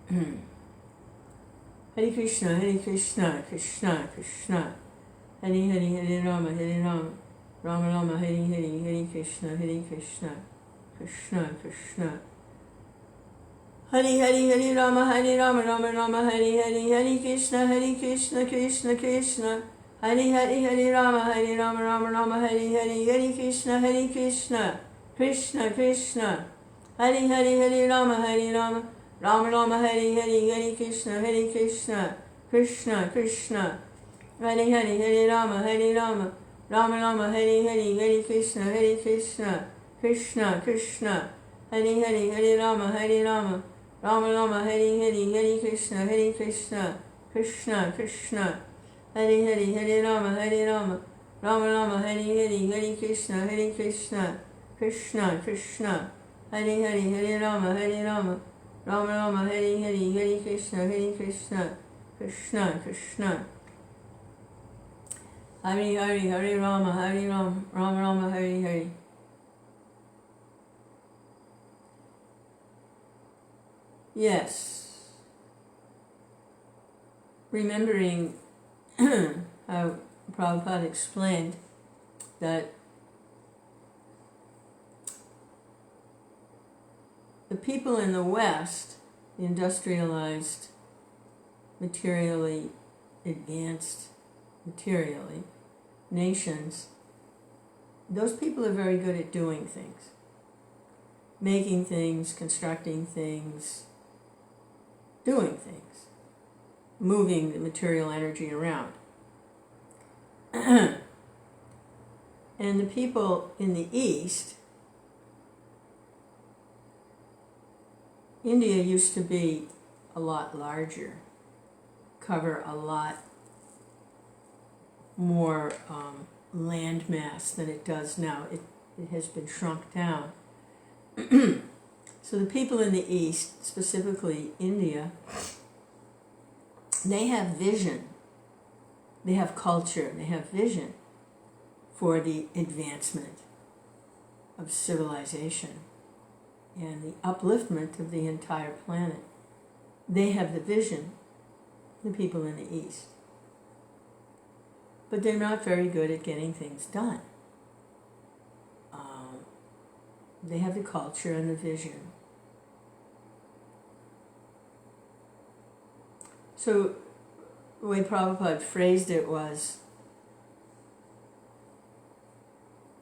Hare Krishna, Krishna Krishna, Hare Hare, Hare Rama, Rama Rama, Hare Hare, Hare Krishna, Krishna Krishna. Hare Hare, Hare Rama, Rama Rama, Hare Hare, Hare Krishna, Krishna Krishna. Hare Hare, Hare Rama, Rama Rama, Hare Hare, Hare Krishna, Krishna Krishna. Hare Hare, Hare Rama, Rama Rama, Hare Hare, Hare Krishna, Krishna Krishna. Hare Hare, Hare Rama, Rama Rama, Hare Hare, Hare Krishna, Krishna Krishna. Hare Hare, Hare Rama, Rama Rama, Hare Hare, Hare Krishna, Krishna Krishna. Hare Hare, Hare Rama, Rama Rama, Hare Hare, Hare Krishna, Krishna Krishna. Hare Hare, Hare Rama, Rama Rama, Hare Hare, Hare Krishna, Krishna Krishna. Hare Hare, Hare Rama, Rama Rama, Hare Hare. Yes. Remembering how Prabhupada explained that the people in the West, the industrialized, materially advanced, nations, those people are very good at doing things, making things, constructing things, doing things, moving the material energy around. And the people in the East, India used to be a lot larger, cover a lot more land mass than it does now. It has been shrunk down. So the people in the East, specifically India, they have vision, they have culture, they have vision for the advancement of civilization and the upliftment of the entire planet. They have the vision, the people in the East. But they're not very good at getting things done. They have the culture and the vision. So the way Prabhupada phrased it was,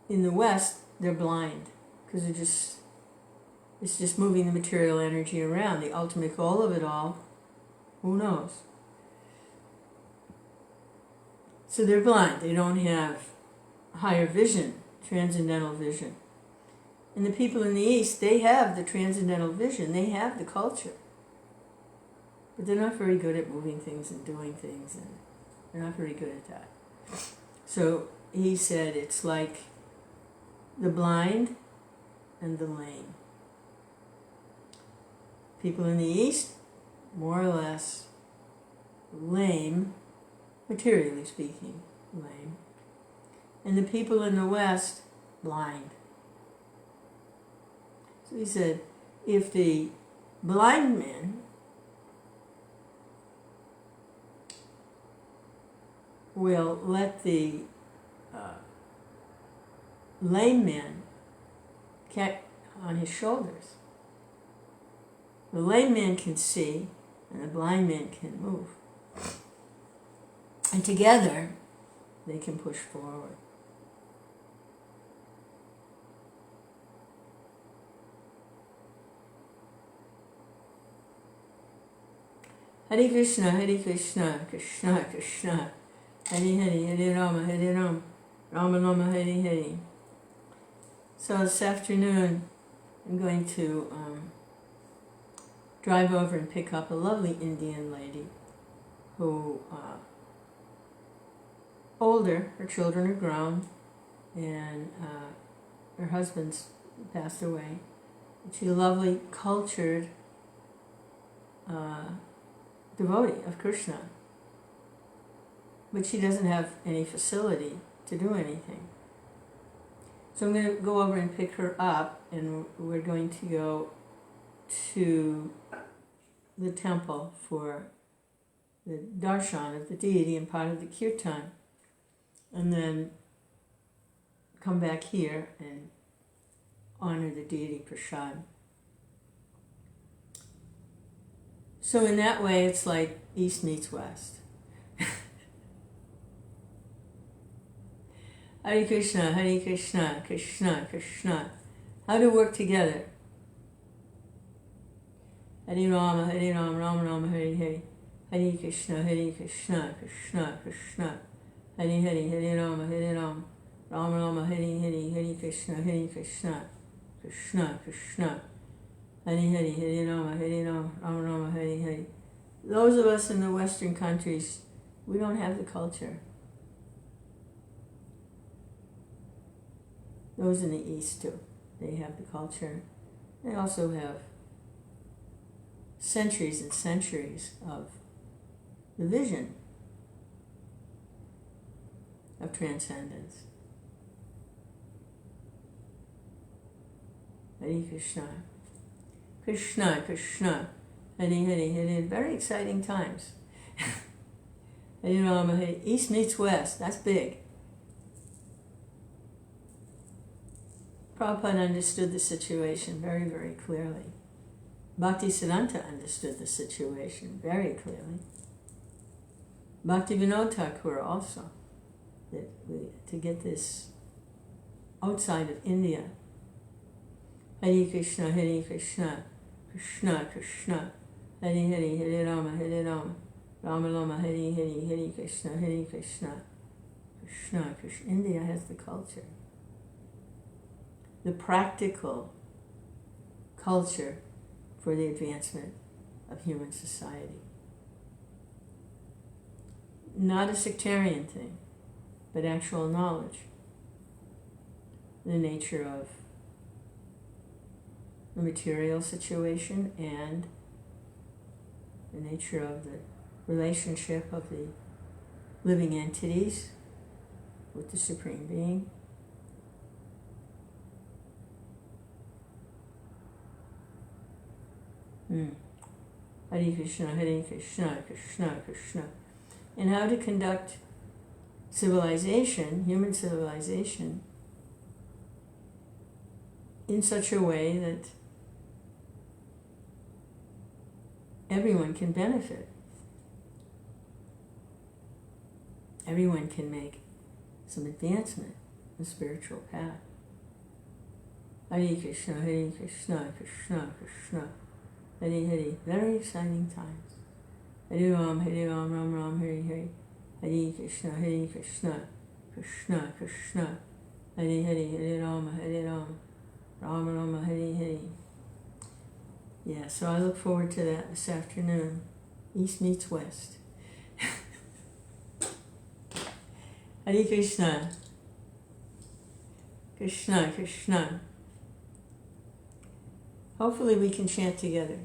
in the West, they're blind, because it's just moving the material energy around. The ultimate goal of it all, who knows? So they're blind. They don't have higher vision, transcendental vision. And the people in the East, they have the transcendental vision. They have the culture. But they're not very good at moving things and doing things, and they're not very good at that. So he said it's like the blind and the lame. People in the East, more or less lame, materially speaking, lame. And the people in the West, blind. So he said, if the blind men will let the lame man get on his shoulders, the lame man can see and the blind man can move. And together they can push forward. Hare Krishna, Krishna Krishna. Hare Hare, Hare Rama, Rama Rama, Hare Hare. So this afternoon, I'm going to drive over and pick up a lovely Indian lady who, older, her children are grown, and her husband's passed away. She's a lovely, cultured devotee of Krishna. But she doesn't have any facility to do anything. So I'm going to go over and pick her up, and we're going to go to the temple for the darshan of the deity and part of the kirtan, and then come back here and honor the deity prasad. So in that way, it's like East meets West. Hare Krishna, Krishna, Krishna. How to work together. Hare Rama, Rama Rama, Hare Hare. Hare Krishna, Krishna, Krishna. Hare Hare, Hare Rama, Rama Rama, Hare Hare. Hare Krishna, Krishna, Krishna. Hare Hare, Hare Rama, Rama Rama, Hare Hare. Those of us in the Western countries, we don't have the culture. Those in the East do. They have the culture. They also have centuries and centuries of the vision of transcendence. Hare Krishna. Krishna, Krishna. Hare Hare, Hare. Very exciting times. Hare Rama, Hare. East meets West. That's big. Prabhupada understood the situation very, very clearly. Bhaktivedanta understood the situation very clearly. Bhaktivedanta also. To get this outside of India. Hare Krishna, Krishna, Krishna. Hare Hare, Hare Rama, Rama Rama, Hare Hare. Hare Krishna, Krishna, Krishna. India has the culture. The practical culture for the advancement of human society. Not a sectarian thing, but actual knowledge. The nature of the material situation and the nature of the relationship of the living entities with the Supreme Being. Hare Krishna, Krishna, Krishna. And how to conduct civilization, human civilization, in such a way that everyone can benefit. Everyone can make some advancement in the spiritual path. Hare Krishna, Krishna, Krishna. Hare Hare. Very exciting times. Hare Rama, Rama, Hare Hare. Hare Krishna, Krishna, Krishna. Hare Hare, Hare Rama, Rama Rama, Hare Hare. Yeah, so I look forward to that this afternoon. East meets West. Hare Krishna. Krishna, Krishna. Hopefully we can chant together.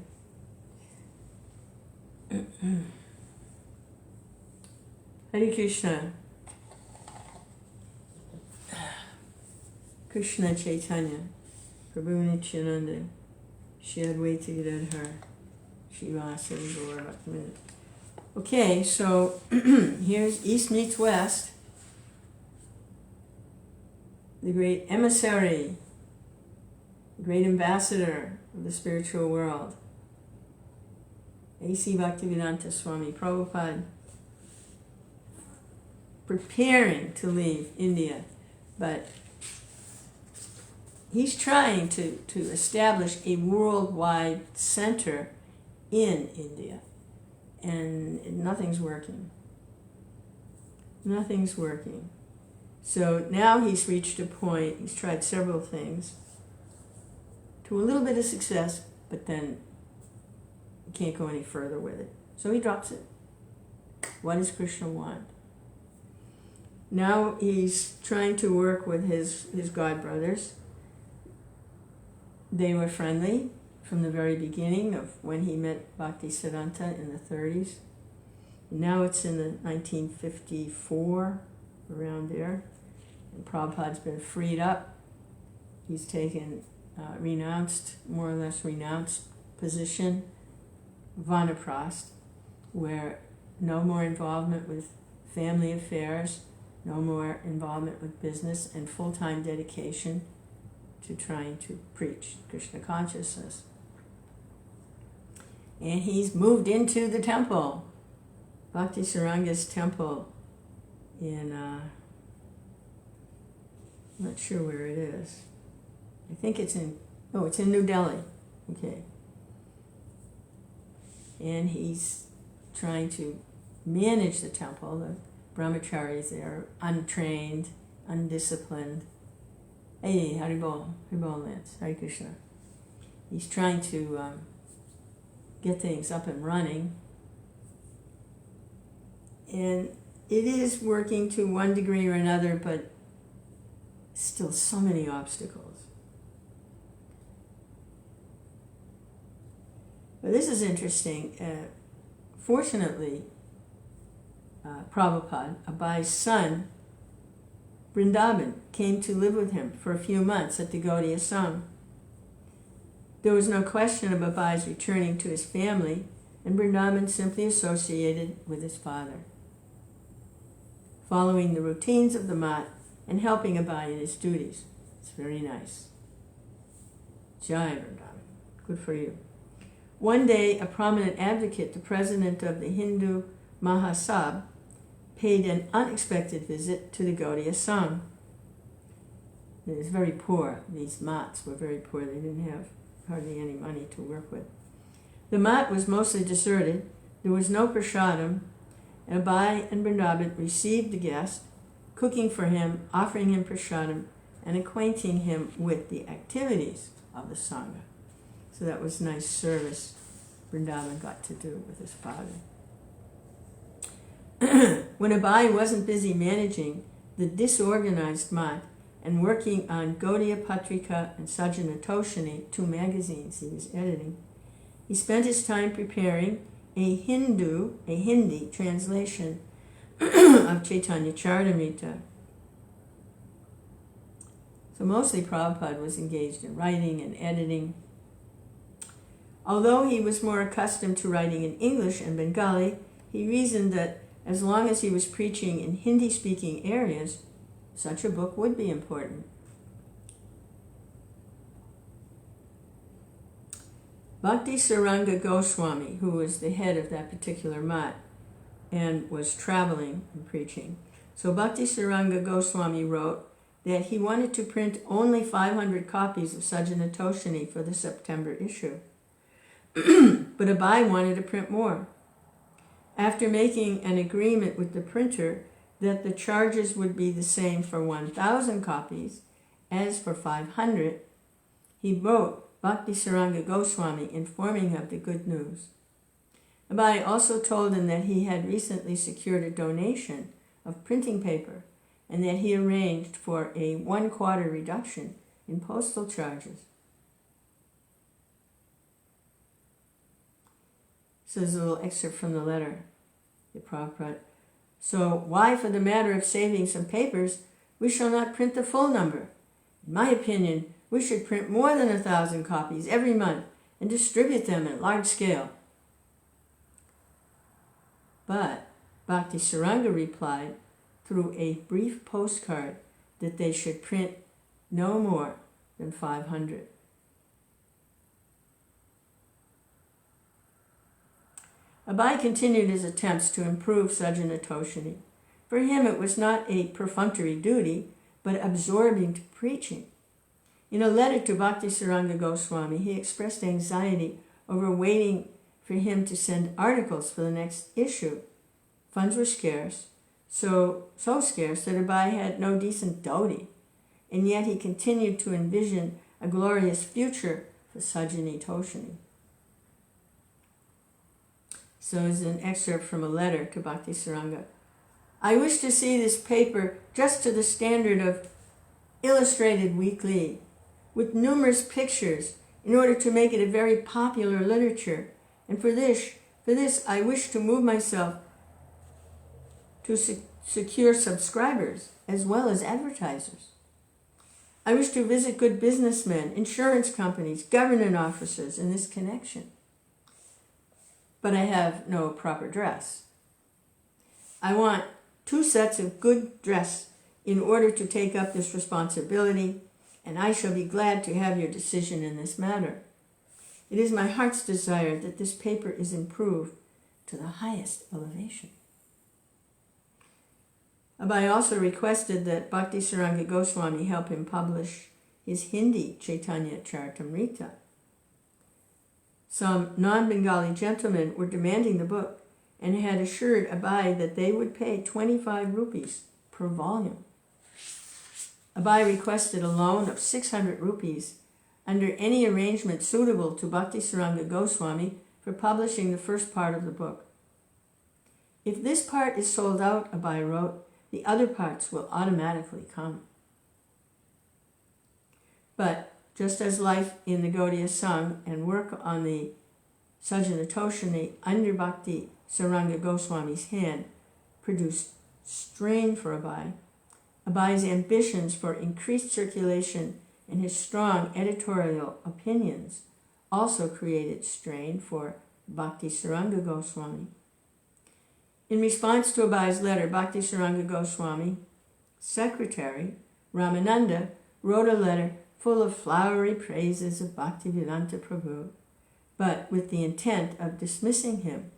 Hare Krishna. Krishna Chaitanya, Prabhu Nityananda, Shri Advaita Gadadhar, Srivasa Gaura Bhaktivedanta. Okay, so here's East meets West. The great emissary, the great ambassador of the spiritual world, A.C. Bhaktivedanta Swami Prabhupada, preparing to leave India, but he's trying to establish a worldwide center in India, and nothing's working. Nothing's working. So now he's reached a point, he's tried several things, to a little bit of success, but then he can't go any further with it. So he drops it. What does Krishna want? Now he's trying to work with his Godbrothers. They were friendly from the very beginning of when he met Bhaktisiddhanta in the 30s. Now it's in the 1954, around there. And Prabhupada's been freed up. He's taken more or less renounced position Vanaprast, where no more involvement with family affairs, no more involvement with business, and full-time dedication to trying to preach Krishna consciousness. And he's moved into the temple, Bhakti Saranga's temple in, I'm not sure where it is. I think it's in New Delhi. Okay. And he's trying to manage the temple. The brahmacharis there are untrained, undisciplined. Hey, Haribol, Lance, Hare Krishna. He's trying to get things up and running. And it is working to one degree or another, but still so many obstacles. But this is interesting. Fortunately, Prabhupada, Abhai's son, Vrindavan, came to live with him for a few months at the Gaudiya Sangh. There was no question of Abhai's returning to his family, and Vrindavan simply associated with his father, following the routines of the mat and helping Abhai in his duties. It's very nice. Jai Vrindavan. Good for you. One day, a prominent advocate, the president of the Hindu Mahasabha, paid an unexpected visit to the Gaudiya Sangh. It was very poor. These mats were very poor. They didn't have hardly any money to work with. The mat was mostly deserted. There was no prasadam. Abhai and Vrindavan received the guest, cooking for him, offering him prasadam, and acquainting him with the activities of the Sangha. So that was nice service Vrindavan got to do with his father. When Abhai wasn't busy managing the disorganized mat and working on Gaudiya Patrika and Sajjana Toshini, 2 magazines he was editing, he spent his time preparing a Hindi translation of Chaitanya Charitamrita. So mostly Prabhupada was engaged in writing and editing. Although he was more accustomed to writing in English and Bengali, he reasoned that as long as he was preaching in Hindi-speaking areas, such a book would be important. Bhakti Saranga Goswami, who was the head of that particular mat and was traveling and preaching. So Bhakti Saranga Goswami wrote that he wanted to print only 500 copies of Sajjana Toshini for the September issue. But Abhai wanted to print more. After making an agreement with the printer that the charges would be the same for 1,000 copies as for 500, he wrote Bhakti Saranga Goswami informing him of the good news. Abhai also told him that he had recently secured a donation of printing paper and that he arranged for a 1/4 reduction in postal charges. So there's a little excerpt from the letter to Prabhupada. So why, for the matter of saving some papers, we shall not print the full number? In my opinion, we should print more than 1,000 copies every month and distribute them at large scale. But Bhakti Saranga replied through a brief postcard that they should print no more than 500. Abhai continued his attempts to improve Sajjana Toshini. For him, it was not a perfunctory duty, but absorbing preaching. In a letter to Bhakti Saranga Goswami, he expressed anxiety over waiting for him to send articles for the next issue. Funds were scarce, so scarce that Abhai had no decent dhoti, and yet he continued to envision a glorious future for Sajjana Toshini. So is an excerpt from a letter to Bhakti Saranga. I wish to see this paper just to the standard of illustrated weekly, with numerous pictures, in order to make it a very popular literature. And for this I wish to move myself to secure subscribers as well as advertisers. I wish to visit good businessmen, insurance companies, government officers in this connection. but I have no proper dress. I want 2 sets of good dress in order to take up this responsibility, and I shall be glad to have your decision in this matter. It is my heart's desire that this paper is improved to the highest elevation. Abai also requested that Bhaktisaranga Goswami help him publish his Hindi Chaitanya Charitamrita. Some non-Bengali gentlemen were demanding the book and had assured Abai that they would pay 25 rupees per volume. Abai requested a loan of 600 rupees under any arrangement suitable to Bhaktisaranga Goswami for publishing the first part of the book. If this part is sold out, Abai wrote, the other parts will automatically come. But just as life in the Gaudiya Sangha and work on the Sajanatoshini under Bhakti Saranga Goswami's hand produced strain for Abai, Abai's ambitions for increased circulation and his strong editorial opinions also created strain for Bhakti Saranga Goswami. In response to Abai's letter, Bhakti Saranga Goswami, secretary Ramananda, wrote a letter full of flowery praises of Bhaktivedanta Prabhu, but with the intent of dismissing him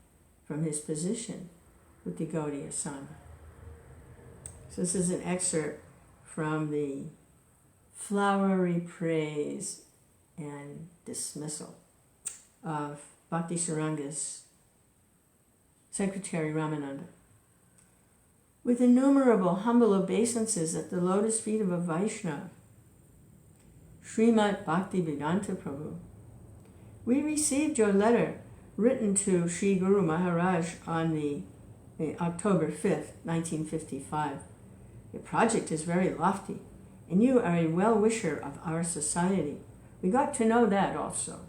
from his position with the Gaudiya Sangha. So this is an excerpt from the flowery praise and dismissal of Bhakti Saranga's secretary Ramananda. With innumerable humble obeisances at the lotus feet of a Vaishnava, Srimad Bhaktivedanta Prabhu, we received your letter written to Sri Guru Maharaj on the October 5th, 1955. Your project is very lofty, and you are a well-wisher of our society. We got to know that also.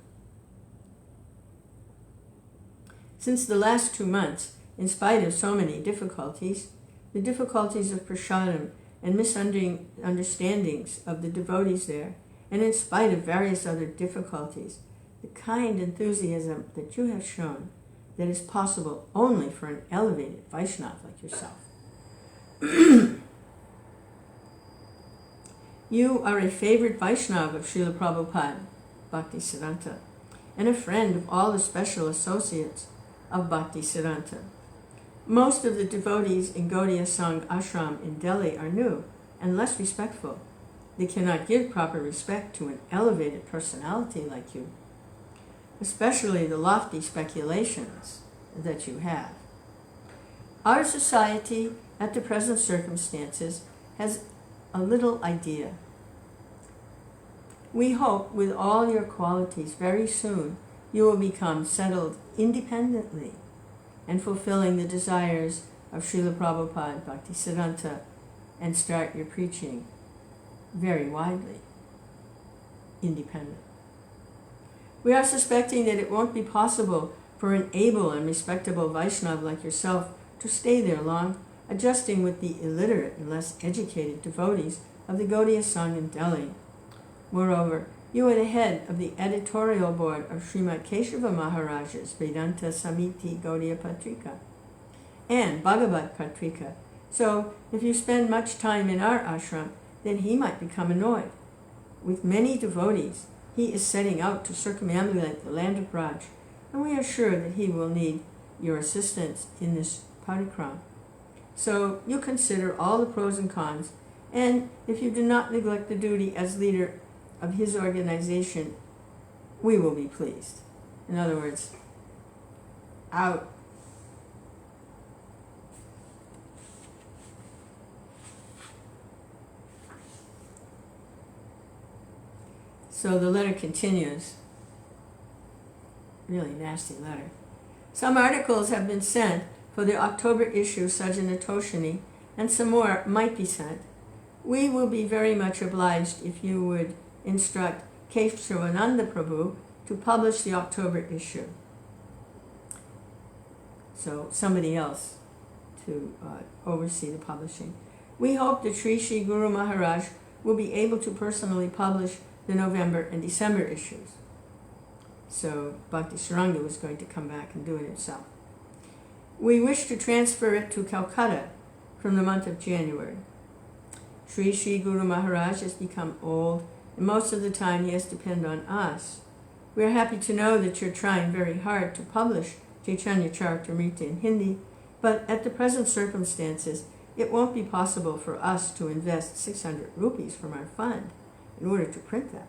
Since the last 2 months, in spite of so many difficulties, the difficulties of prasadam and misunderstandings of the devotees there, and in spite of various other difficulties, the kind enthusiasm that you have shown that is possible only for an elevated Vaishnava like yourself. You are a favorite Vaishnava of Srila Prabhupada, Bhaktisiddhanta, and a friend of all the special associates of Bhaktisiddhanta. Most of the devotees in Gaudiya Sangha ashram in Delhi are new and less respectful. They cannot give proper respect to an elevated personality like you, especially the lofty speculations that you have. Our society, at the present circumstances, has a little idea. We hope with all your qualities very soon you will become settled independently and fulfilling the desires of Srila Prabhupada Bhaktisiddhanta and start your preaching very widely, independent. We are suspecting that it won't be possible for an able and respectable Vaishnava like yourself to stay there long, adjusting with the illiterate and less educated devotees of the Gaudiya Sangha in Delhi. Moreover, you are the head of the editorial board of Srimad Keshava Maharaj's Vedanta Samiti Gaudiya Patrika and Bhagavat Patrika. So, if you spend much time in our ashram, then he might become annoyed. With many devotees, he is setting out to circumambulate the land of Braj, and we are sure that he will need your assistance in this parikram. So you consider all the pros and cons, and if you do not neglect the duty as leader of his organization, we will be pleased. In other words, out. So the letter continues. Really nasty letter. Some articles have been sent for the October issue Sajanatoshini, and some more might be sent. We will be very much obliged if you would instruct Keshavananda Prabhu to publish the October issue. So somebody else to oversee the publishing. We hope that Sri Sri Guru Maharaj will be able to personally publish the November and December issues. So Bhakti Saranga was going to come back and do it himself. We wish to transfer it to Calcutta from the month of January. Sri Guru Maharaj has become old, and most of the time he has to depend on us. We are happy to know that you're trying very hard to publish Chaitanya Charitamrita in Hindi, but at the present circumstances, it won't be possible for us to invest 600 rupees from our fund in order to print that.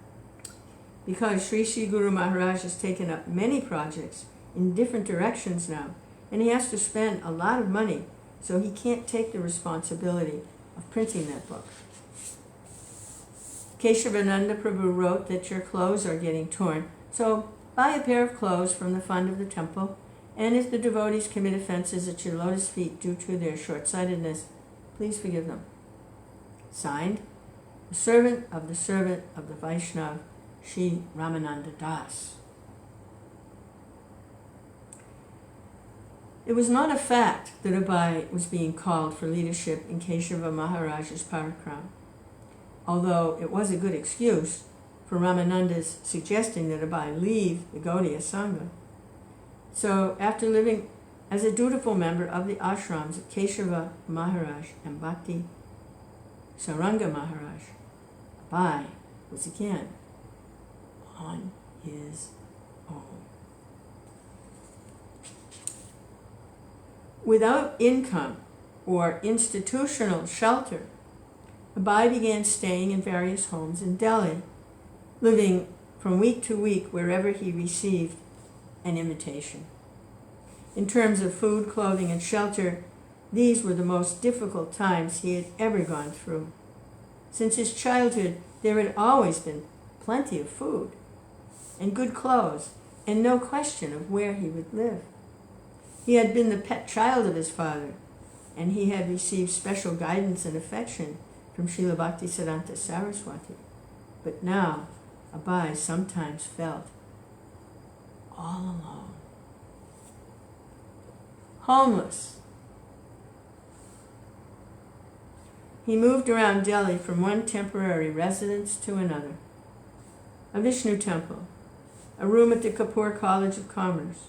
Because Sri Guru Maharaj has taken up many projects in different directions now, and he has to spend a lot of money, so he can't take the responsibility of printing that book. Keshavananda Prabhu wrote that your clothes are getting torn, so buy a pair of clothes from the fund of the temple, and if the devotees commit offenses at your lotus feet due to their short-sightedness, please forgive them. Signed, the servant of the Vaishnav, Sri Ramananda Das. It was not a fact that Abai was being called for leadership in Keshava Maharaj's parakram, although it was a good excuse for Ramananda's suggesting that Abai leave the Gaudiya Sangha. So after living as a dutiful member of the ashrams of Keshava Maharaj and Bhakti Saranga Maharaj, Abai was again on his own. Without income or institutional shelter, Abai began staying in various homes in Delhi, living from week to week wherever he received an invitation. In terms of food, clothing, and shelter, these were the most difficult times he had ever gone through. Since his childhood, there had always been plenty of food and good clothes, and no question of where he would live. He had been the pet child of his father, and he had received special guidance and affection from Srila Bhaktisiddhanta Saraswati. But now, Abai sometimes felt all alone. Homeless. He moved around Delhi from one temporary residence to another. A Vishnu temple, a room at the Kapoor College of Commerce.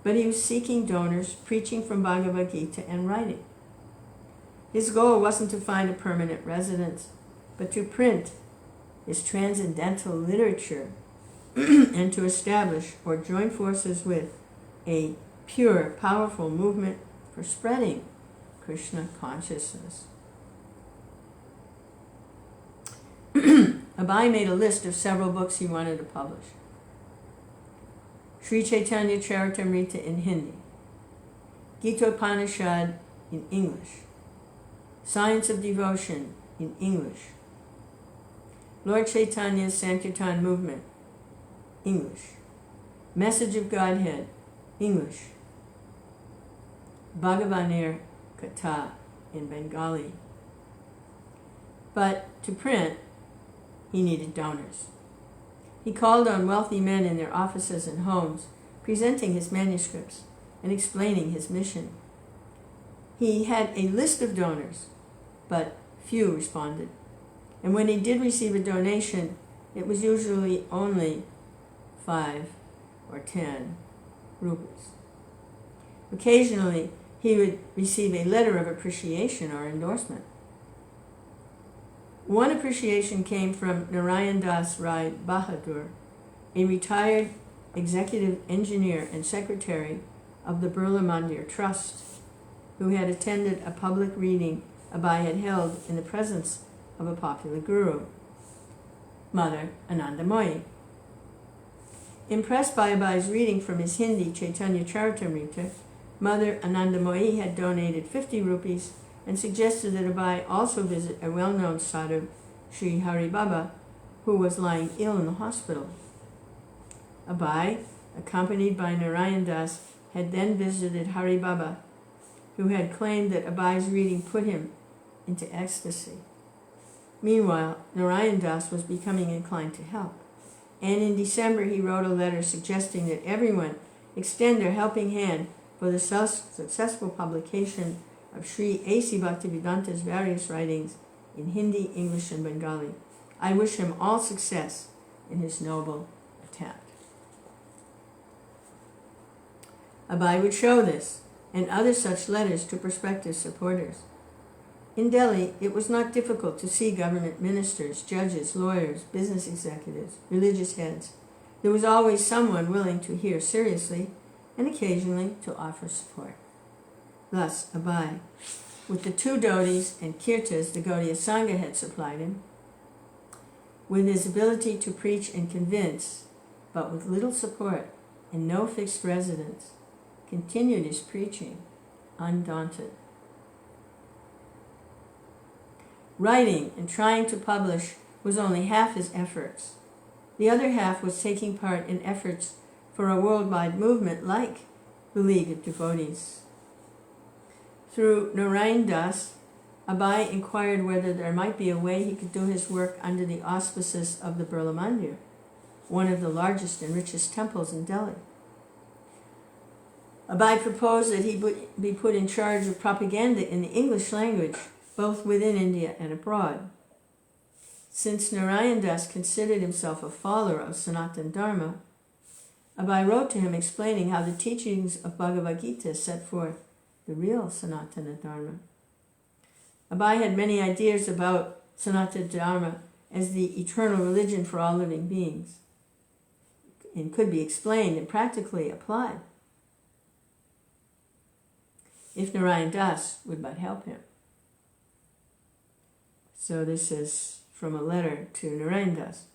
But he was seeking donors, preaching from Bhagavad Gita, and writing. His goal wasn't to find a permanent residence, but to print his transcendental literature and to establish or join forces with a pure, powerful movement for spreading Krishna consciousness. Abai made a list of several books he wanted to publish. Sri Chaitanya Charitamrita in Hindi, Gita-upanishad in English, Science of Devotion in English, Lord Chaitanya's Sankirtan Movement, English, Message of Godhead, English, Bhagavanir Katha in Bengali. But to print, he needed donors. He called on wealthy men in their offices and homes, presenting his manuscripts and explaining his mission. He had a list of donors, but few responded. And when he did receive a donation, it was usually only 5 or 10 rupees. Occasionally, he would receive a letter of appreciation or endorsement. One appreciation came from Narayan Das Rai Bahadur, a retired executive engineer and secretary of the Birla Mandir Trust, who had attended a public reading Abai had held in the presence of a popular guru, Mother Anandamoyi. Impressed by Abai's reading from his Hindi Chaitanya Charitamrita, Mother Anandamoyi had donated 50 rupees and suggested that Abai also visit a well-known sadhu, Sri Hari Baba, who was lying ill in the hospital. Abai, accompanied by Narayan Das, had then visited Hari Baba, who had claimed that Abai's reading put him into ecstasy. Meanwhile, Narayan Das was becoming inclined to help, and in December he wrote a letter suggesting that everyone extend their helping hand for the successful publication of Sri A.C. Bhaktivedanta's various writings in Hindi, English, and Bengali. I wish him all success in his noble attempt. Abai would show this and other such letters to prospective supporters. In Delhi, it was not difficult to see government ministers, judges, lawyers, business executives, religious heads. There was always someone willing to hear seriously and occasionally to offer support. Thus, Abai, with the 2 dhotis and kirtas the Gaudiya Sangha had supplied him, with his ability to preach and convince, but with little support and no fixed residence, continued his preaching, undaunted. Writing and trying to publish was only half his efforts. The other half was taking part in efforts for a worldwide movement like the League of Devotees. Through Narayan Das, Abai inquired whether there might be a way he could do his work under the auspices of the Birla Mandir, one of the largest and richest temples in Delhi. Abai proposed that he be put in charge of propaganda in the English language, both within India and abroad. Since Narayan Das considered himself a follower of Sanatana Dharma, Abai wrote to him explaining how the teachings of Bhagavad Gita set forth the real Sanatana Dharma. Abai had many ideas about Sanatana Dharma as the eternal religion for all living beings, and could be explained and practically applied if Narayan Das would but help him. So this is from a letter to Narayan Das.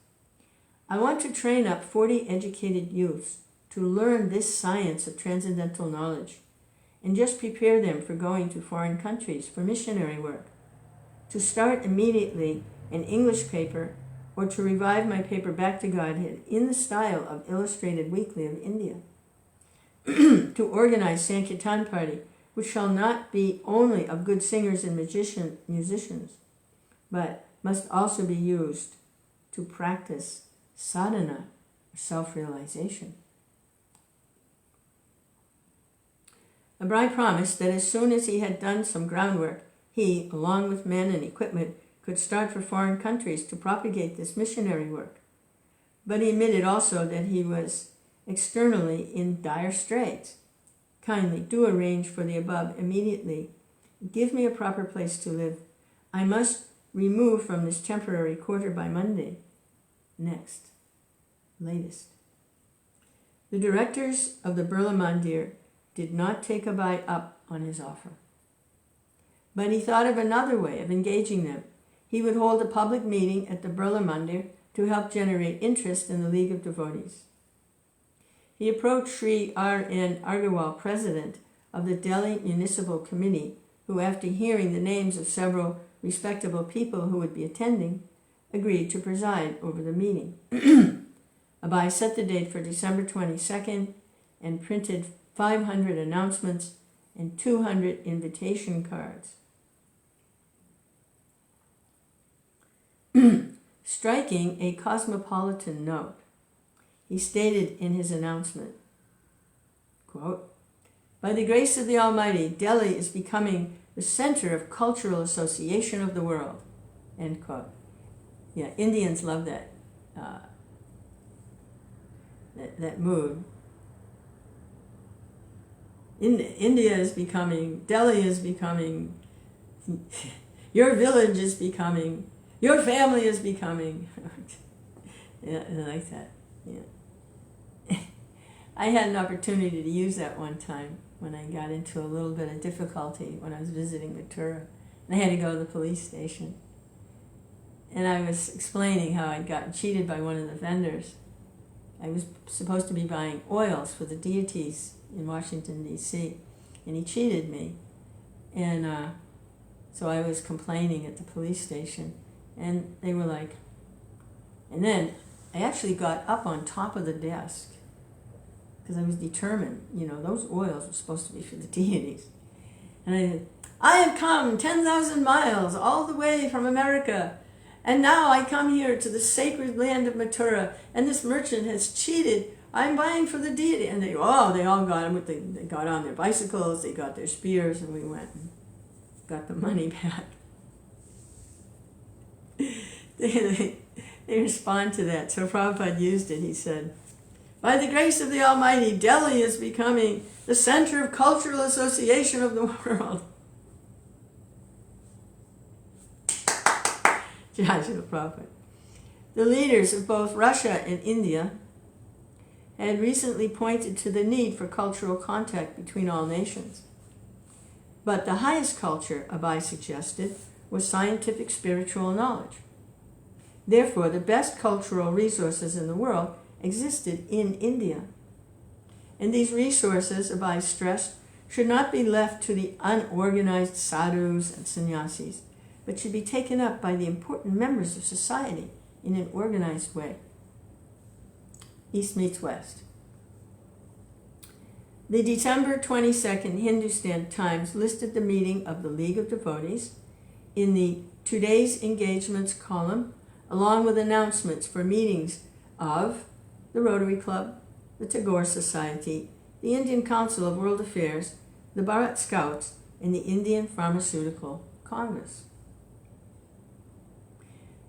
I want to train up 40 educated youths to learn this science of transcendental knowledge and just prepare them for going to foreign countries for missionary work, to start immediately an English paper or to revive my paper Back to Godhead in the style of Illustrated Weekly of India, to organize Sankirtan party, which shall not be only of good singers and musicians, but must also be used to practice sadhana, self-realization. Abai promised that as soon as he had done some groundwork, he, along with men and equipment, could start for foreign countries to propagate this missionary work. But he admitted also that he was externally in dire straits. Kindly do arrange for the above immediately. Give me a proper place to live. I must remove from this temporary quarter by Monday. Next. Latest. The directors of the Birla Mandir did not take Abai up on his offer. But he thought of another way of engaging them. He would hold a public meeting at the Birla Mandir to help generate interest in the League of Devotees. He approached Sri R.N. Agarwal, president of the Delhi Municipal Committee, who, after hearing the names of several respectable people who would be attending, agreed to preside over the meeting. Abai set the date for December 22nd and printed 500 announcements and 200 invitation cards. Striking a cosmopolitan note, he stated in his announcement, quote, "By the grace of the Almighty, Delhi is becoming the center of cultural association of the world," end quote. Yeah, Indians love that, that mood. India is becoming, Delhi is becoming, your village is becoming, your family is becoming. Yeah, I like that. Yeah. I had an opportunity to use that one time when I got into a little bit of difficulty when I was visiting Mathura. And I had to go to the police station. And I was explaining how I'd gotten cheated by one of the vendors. I was supposed to be buying oils for the deities in Washington, D.C., and he cheated me. And so I was complaining at the police station, and they were like, and then I actually got up on top of the desk because I was determined, those oils were supposed to be for the deities. And I said, I have come 10,000 miles all the way from America, and now I come here to the sacred land of Mathura, and this merchant has cheated. I'm buying for the deity. And they all got, they got on their bicycles, they got their spears, and we went and got the money back. They respond to that. So Prabhupada used it. He said, By the grace of the Almighty, Delhi is becoming the center of cultural association of the world. Jai Shri Prabhupada. The leaders of both Russia and India had recently pointed to the need for cultural contact between all nations. But the highest culture, Abai suggested, was scientific spiritual knowledge. Therefore, the best cultural resources in the world existed in India. And these resources, Abai stressed, should not be left to the unorganized sadhus and sannyasis, but should be taken up by the important members of society in an organized way. East meets West. The December 22nd Hindustan Times listed the meeting of the League of Devotees in the Today's Engagements column, along with announcements for meetings of the Rotary Club, the Tagore Society, the Indian Council of World Affairs, the Bharat Scouts, and the Indian Pharmaceutical Congress.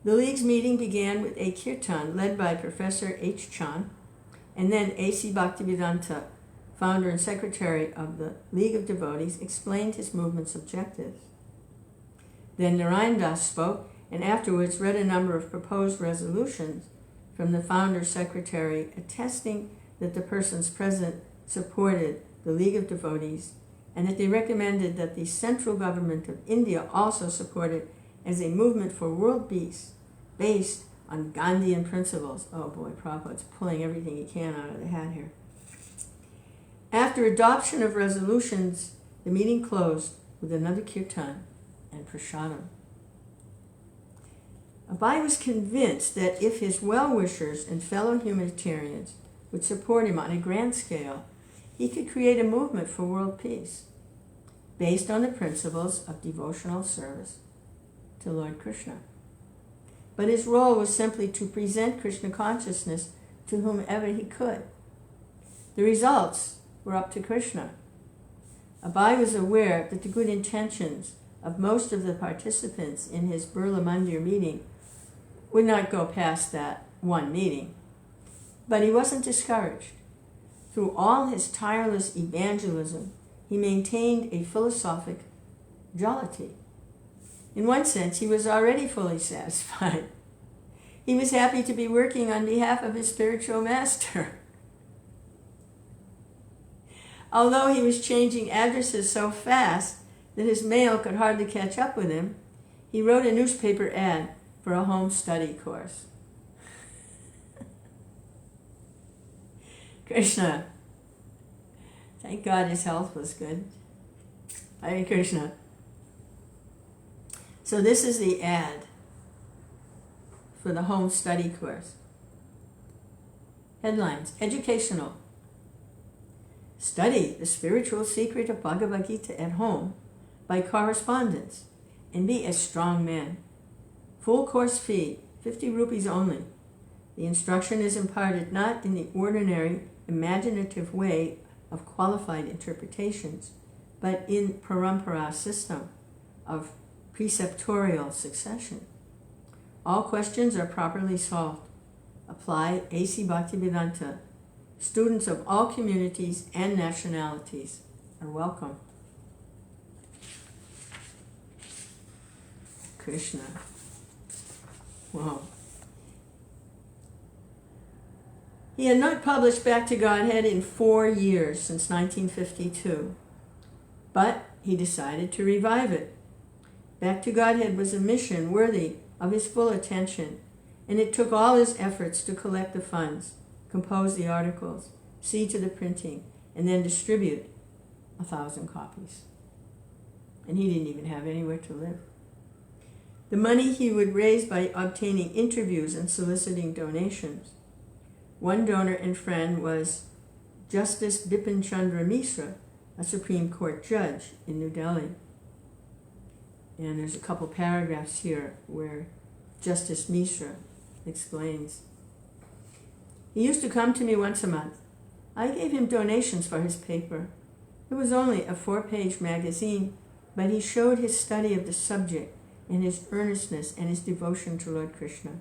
The League's meeting began with a kirtan led by Professor H. Chand, and then A.C. Bhaktivedanta, founder and secretary of the League of Devotees, explained his movement's objectives. Then Narayan Das spoke, and afterwards read a number of proposed resolutions from the founder secretary attesting that the persons present supported the League of Devotees, and that they recommended that the central government of India also support it as a movement for world peace based on Gandhian principles. Oh boy, Prabhupada's pulling everything he can out of the hat here. After adoption of resolutions, the meeting closed with another kirtan and prasadam. Abai was convinced that if his well-wishers and fellow humanitarians would support him on a grand scale, he could create a movement for world peace based on the principles of devotional service to Lord Krishna. But his role was simply to present Krishna consciousness to whomever he could. The results were up to Krishna. Abai was aware that the good intentions of most of the participants in his Birla Mandir meeting would not go past that one meeting. But he wasn't discouraged. Through all his tireless evangelism, he maintained a philosophic jollity. In one sense, he was already fully satisfied. He was happy to be working on behalf of his spiritual master. Although he was changing addresses so fast that his mail could hardly catch up with him, he wrote a newspaper ad for a home study course. Krishna. Thank God his health was good. Hare Krishna. So this is the ad for the home study course. Headlines: educational. Study the spiritual secret of Bhagavad Gita at home by correspondence and be a strong man. Full course fee, 50 rupees only. The instruction is imparted not in the ordinary imaginative way of qualified interpretations, but in parampara system of preceptorial succession. All questions are properly solved. Apply A.C. Bhaktivedanta. Students of all communities and nationalities are welcome. Krishna. Wow. He had not published Back to Godhead in 4 years, since 1952, but he decided to revive it. Back to Godhead was a mission worthy of his full attention, and it took all his efforts to collect the funds, compose the articles, see to the printing, and then distribute 1,000 copies. And he didn't even have anywhere to live. The money he would raise by obtaining interviews and soliciting donations. One donor and friend was Justice Bipin Chandra Misra, a Supreme Court judge in New Delhi. And there's a couple paragraphs here where Justice Misra explains. He used to come to me once a month. I gave him donations for his paper. It was only a 4-page magazine, but he showed his study of the subject and his earnestness and his devotion to Lord Krishna.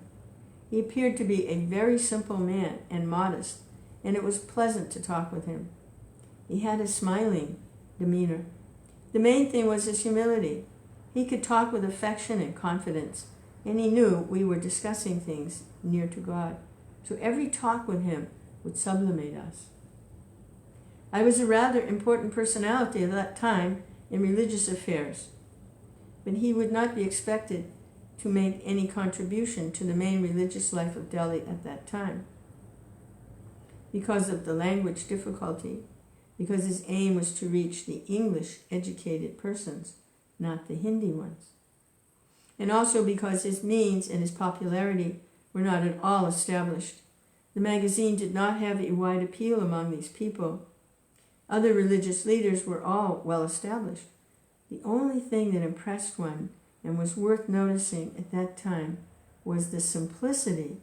He appeared to be a very simple man and modest, and it was pleasant to talk with him. He had a smiling demeanor. The main thing was his humility. He could talk with affection and confidence, and he knew we were discussing things near to God. So every talk with him would sublimate us. I was a rather important personality at that time in religious affairs, but he would not be expected to make any contribution to the main religious life of Delhi at that time. Because of the language difficulty, because his aim was to reach the English-educated persons, not the Hindi ones. And also because his means and his popularity were not at all established. The magazine did not have a wide appeal among these people. Other religious leaders were all well established. The only thing that impressed one and was worth noticing at that time was the simplicity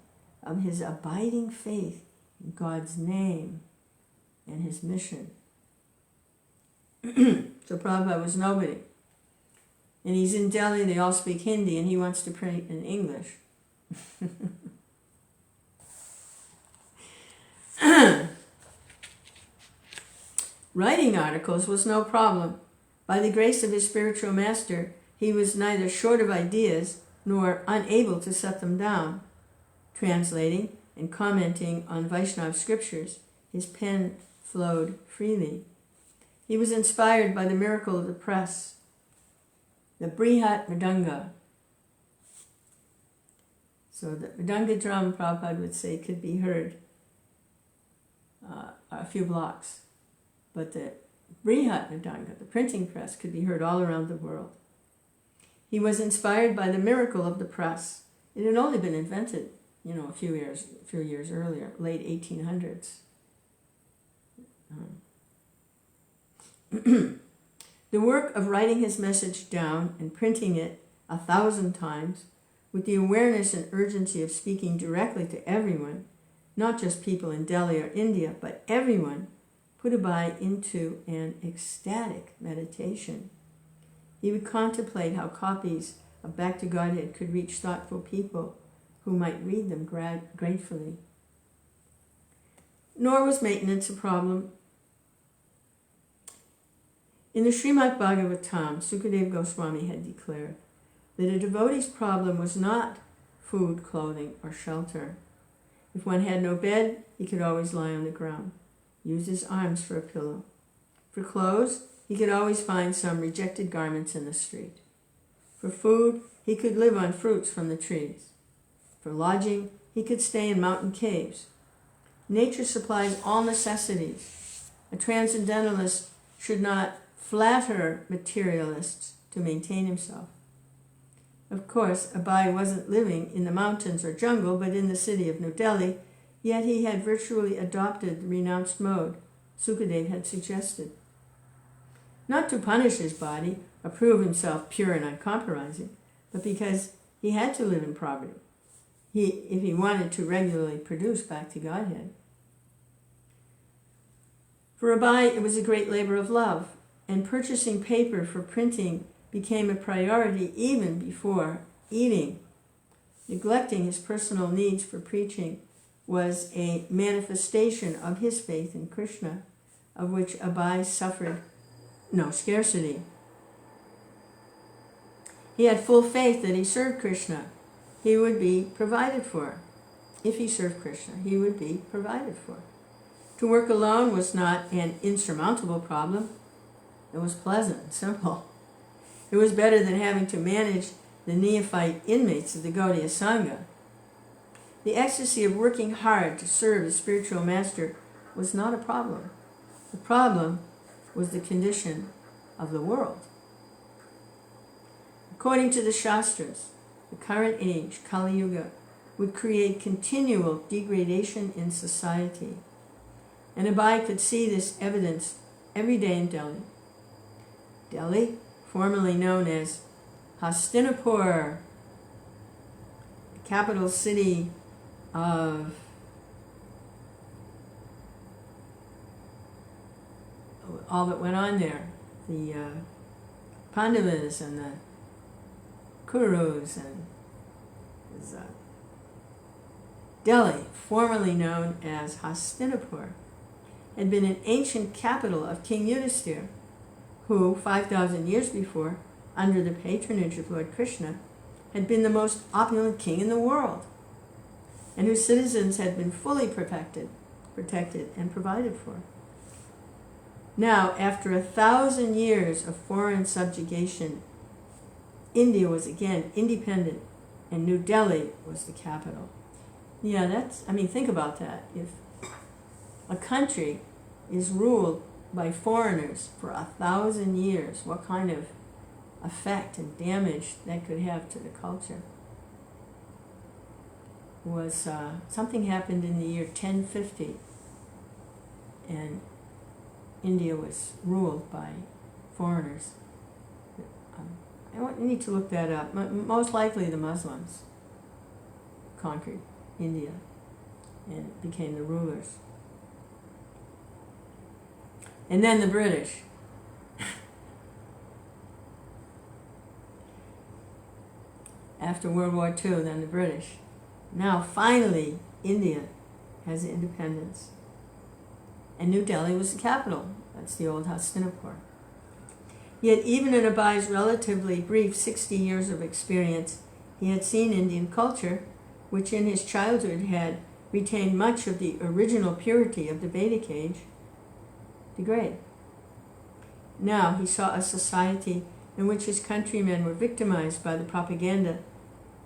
of his abiding faith in God's name and his mission. So Prabhupada was nobody. And he's in Delhi, they all speak Hindi, and he wants to pray in English. Writing articles was no problem. By the grace of his spiritual master, he was neither short of ideas nor unable to set them down. Translating and commenting on Vaishnava scriptures, his pen flowed freely. He was inspired by the miracle of the press, the Brihat Mridanga. So the Mridanga drum, Prabhupada would say, could be heard a few blocks. But the Brihat Mridanga, the printing press, could be heard all around the world. He was inspired by the miracle of the press. It had only been invented, a few years earlier, late 1800s. The work of writing his message down and printing it 1,000 times, with the awareness and urgency of speaking directly to everyone, not just people in Delhi or India, but everyone, put Abai into an ecstatic meditation. He would contemplate how copies of Back to Godhead could reach thoughtful people who might read them gratefully. Nor was maintenance a problem. In the Srimad Bhagavatam, Sukadeva Goswami had declared that a devotee's problem was not food, clothing, or shelter. If one had no bed, he could always lie on the ground, use his arms for a pillow. For clothes, he could always find some rejected garments in the street. For food, he could live on fruits from the trees. For lodging, he could stay in mountain caves. Nature supplies all necessities. A transcendentalist should not flatter materialists to maintain himself. Of course, Abai wasn't living in the mountains or jungle, but in the city of New Delhi, yet he had virtually adopted the renounced mode Sukadeva had suggested. Not to punish his body or prove himself pure and uncompromising, but because he had to live in poverty if he wanted to regularly produce Back to Godhead. For Abai, it was a great labor of love, and purchasing paper for printing became a priority even before eating. Neglecting his personal needs for preaching was a manifestation of his faith in Krishna, of which Abai suffered no scarcity. He had full faith that he served Krishna. He would be provided for. If he served Krishna, he would be provided for. To work alone was not an insurmountable problem. It was pleasant and simple. It was better than having to manage the neophyte inmates of the Gaudiya Sangha. The ecstasy of working hard to serve his spiritual master was not a problem. The problem was the condition of the world. According to the Shastras, the current age, Kali Yuga, would create continual degradation in society. And Abai could see this evidence every day in Delhi. Delhi, formerly known as Hastinapur, the capital city of all that went on there, the Pandavas and the Kurus and his Delhi, formerly known as Hastinapur, had been an ancient capital of King Yudhisthira, who, 5,000 years before, under the patronage of Lord Krishna, had been the most opulent king in the world, and whose citizens had been fully protected and provided for. Now, after 1,000 years of foreign subjugation, India was again independent, and New Delhi was the capital. Yeah, think about that. If a country is ruled by foreigners for 1,000 years, what kind of effect and damage that could have to the culture. Something happened in the year 1050, and India was ruled by foreigners. I need to look that up. Most likely the Muslims conquered India and became the rulers. And then the British. After World War II, then the British. Now, finally, India has independence. And New Delhi was the capital. That's the old Hastinapur. Yet, even in Abhai's relatively brief 60 years of experience, he had seen Indian culture, which in his childhood had retained much of the original purity of the Vedic age, degrade. Now he saw a society in which his countrymen were victimized by the propaganda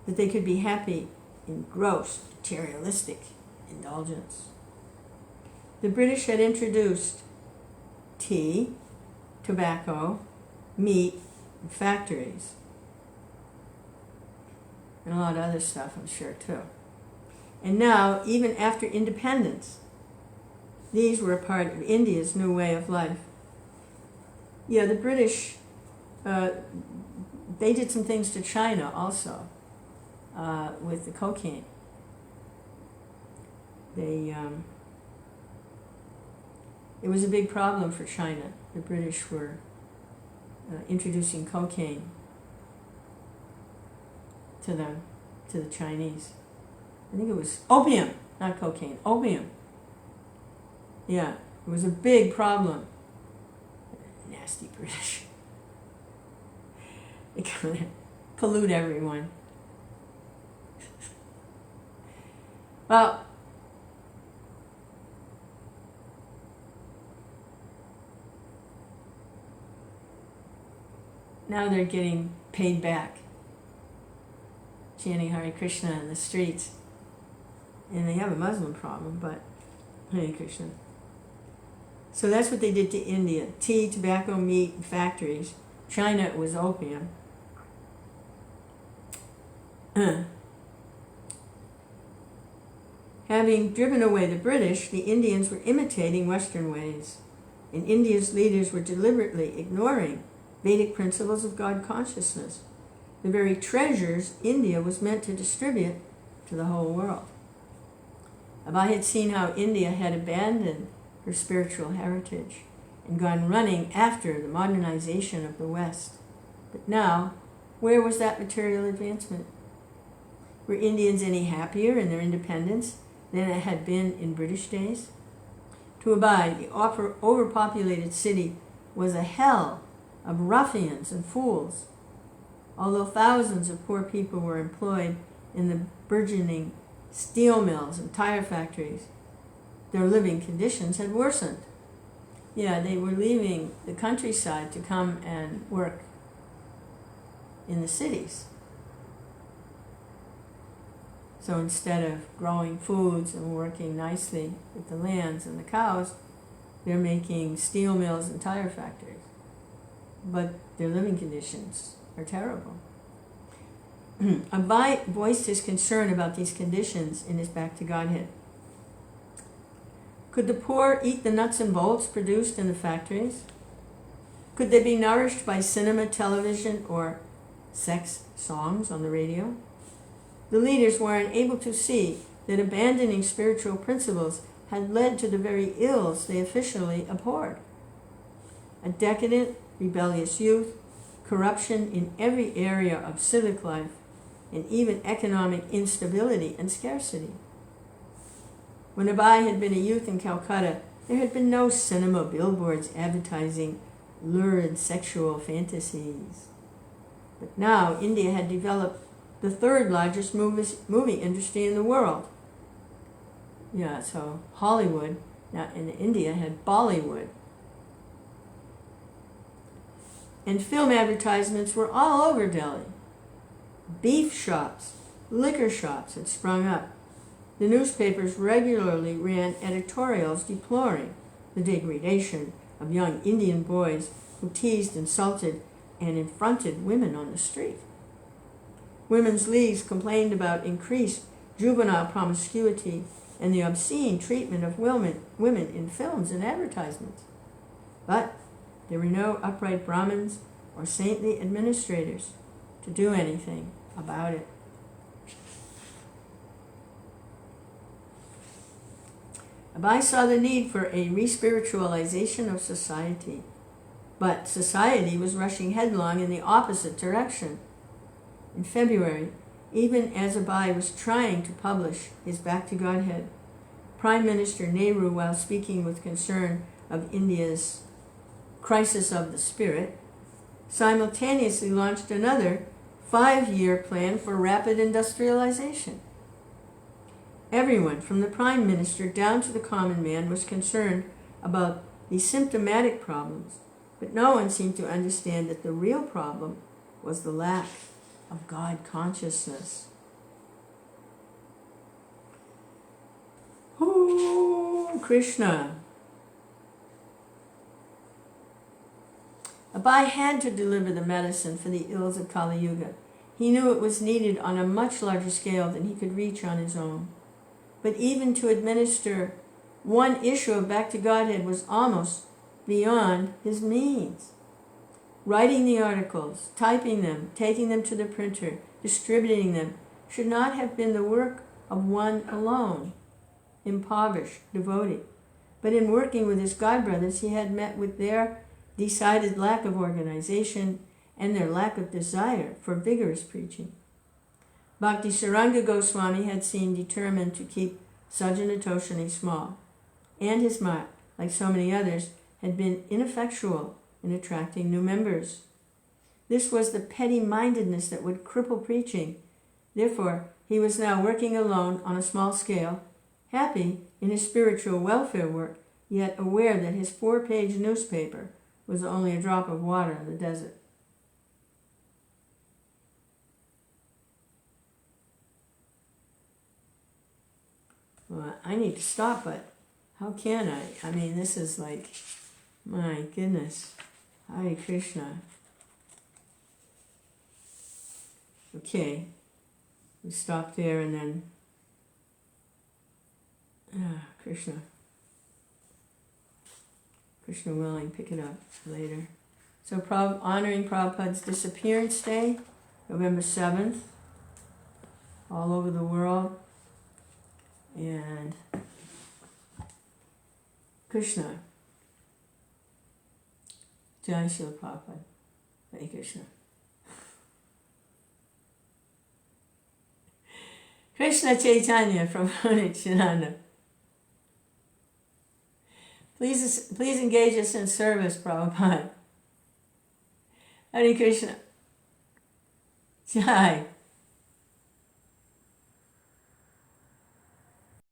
that they could be happy in gross, materialistic indulgence. The British had introduced tea, tobacco, meat, and factories, and a lot of other stuff, I'm sure, too. And now, even after independence, these were a part of India's new way of life. Yeah, the British, they did some things to China also, with the cocaine. It was a big problem for China. The British were introducing cocaine to the Chinese. I think it was opium, not cocaine, opium. Yeah, it was a big problem. Nasty British. They kind of pollute everyone. Well, now they're getting paid back, chanting Hare Krishna in the streets. And they have a Muslim problem, but Hare Krishna. So that's what they did to India. Tea, tobacco, meat, and factories. China was opium. Having driven away the British, the Indians were imitating Western ways, and India's leaders were deliberately ignoring Vedic principles of God consciousness, the very treasures India was meant to distribute to the whole world. Abhay had seen how India had abandoned her spiritual heritage and gone running after the modernization of the West. But now, where was that material advancement? Were Indians any happier in their independence than it had been in British days? To Abhay, the overpopulated city was a hell of ruffians and fools. Although thousands of poor people were employed in the burgeoning steel mills and tire factories, their living conditions had worsened. Yeah, they were leaving the countryside to come and work in the cities. So instead of growing foods and working nicely with the lands and the cows, they're making steel mills and tire factories. But their living conditions are terrible. Abhay voiced his concern about these conditions in his Back to Godhead. Could the poor eat the nuts and bolts produced in the factories? Could they be nourished by cinema, television, or sex songs on the radio? The leaders were unable to see that abandoning spiritual principles had led to the very ills they officially abhorred. A decadent, rebellious youth, corruption in every area of civic life, and even economic instability and scarcity. When Abai had been a youth in Calcutta, there had been no cinema billboards advertising lurid sexual fantasies. But now India had developed the third largest movie industry in the world. Yeah, so Hollywood, now in India, had Bollywood. And film advertisements were all over Delhi. Beef shops, liquor shops had sprung up. The newspapers regularly ran editorials deploring the degradation of young Indian boys who teased, insulted, and affronted women on the street. Women's leagues complained about increased juvenile promiscuity and the obscene treatment of women in films and advertisements. But there were no upright Brahmins or saintly administrators to do anything about it. Abai saw the need for a re-spiritualization of society, but society was rushing headlong in the opposite direction. In February, even as Abai was trying to publish his Back to Godhead, Prime Minister Nehru, while speaking with concern of India's crisis of the spirit, simultaneously launched another 5-year plan for rapid industrialization. Everyone, from the Prime Minister down to the common man, was concerned about the symptomatic problems, but no one seemed to understand that the real problem was the lack of God consciousness. Oh, Krishna. Abai had to deliver the medicine for the ills of Kali Yuga. He knew it was needed on a much larger scale than he could reach on his own. But even to administer one issue of Back to Godhead was almost beyond his means. Writing the articles, typing them, taking them to the printer, distributing them, should not have been the work of one alone, impoverished devotee. But in working with his Godbrothers, he had met with their decided lack of organization and their lack of desire for vigorous preaching. Bhakti Saranga Goswami had seemed determined to keep Sajjana Toshani small, and his mat, like so many others, had been ineffectual in attracting new members. This was the petty-mindedness that would cripple preaching. Therefore, he was now working alone on a small scale, happy in his spiritual welfare work, yet aware that his 4-page newspaper was only a drop of water in the desert. Well, I need to stop, but how can I? I mean, this is like, my goodness. Hare Krishna. Okay, we stop there and then, Krishna. Krishna willing, pick it up later. So honoring Prabhupada's disappearance day, November 7th, all over the world. And Krishna. Jai Srila Prabhupada. Hare Krishna. Krishna Chaitanya from Nityananda. Please engage us in service, Prabhupada. Hare Krishna. Jai.